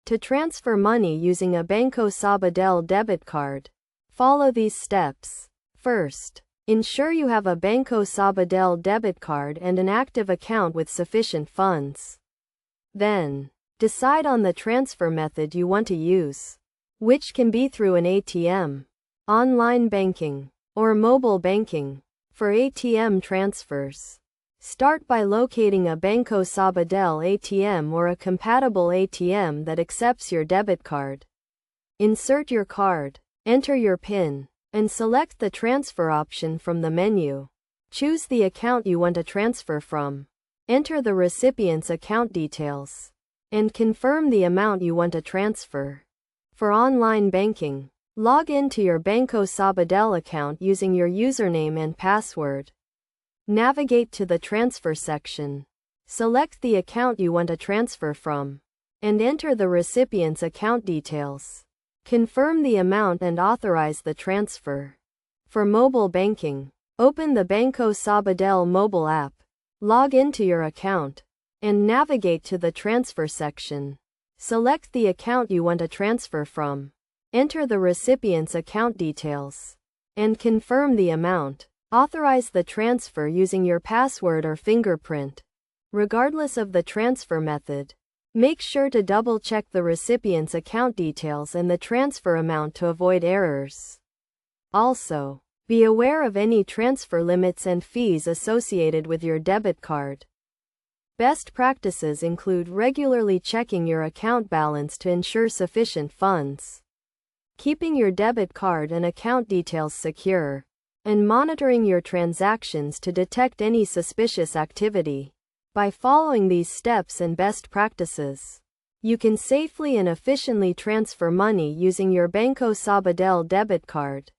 To transfer money using a Banco Sabadell debit card, follow these steps. First, ensure you have a Banco Sabadell debit card and an active account with sufficient funds. Then, decide on the transfer method you want to use, which can be through an ATM, online banking, or mobile banking. For ATM transfers, start by locating a Banco Sabadell ATM or a compatible ATM that accepts your debit card. Insert your card, enter your PIN, and select the transfer option from the menu. Choose the account you want to transfer from. Enter the recipient's account details, and confirm the amount you want to transfer. For online banking, log into your Banco Sabadell account using your username and password. Navigate to the transfer section. Select the account you want to transfer from, and enter the recipient's account details. Confirm the amount and authorize the transfer. For mobile banking, open the Banco Sabadell mobile app. Log into your account, and navigate to the transfer section. Select the account you want to transfer from. Enter the recipient's account details, and confirm the amount. Authorize the transfer using your password or fingerprint. Regardless of the transfer method, make sure to double-check the recipient's account details and the transfer amount to avoid errors. Also, be aware of any transfer limits and fees associated with your debit card. Best practices include regularly checking your account balance to ensure sufficient funds, keeping your debit card and account details secure, and monitoring your transactions to detect any suspicious activity. By following these steps and best practices, you can safely and efficiently transfer money using your Banco Sabadell debit card.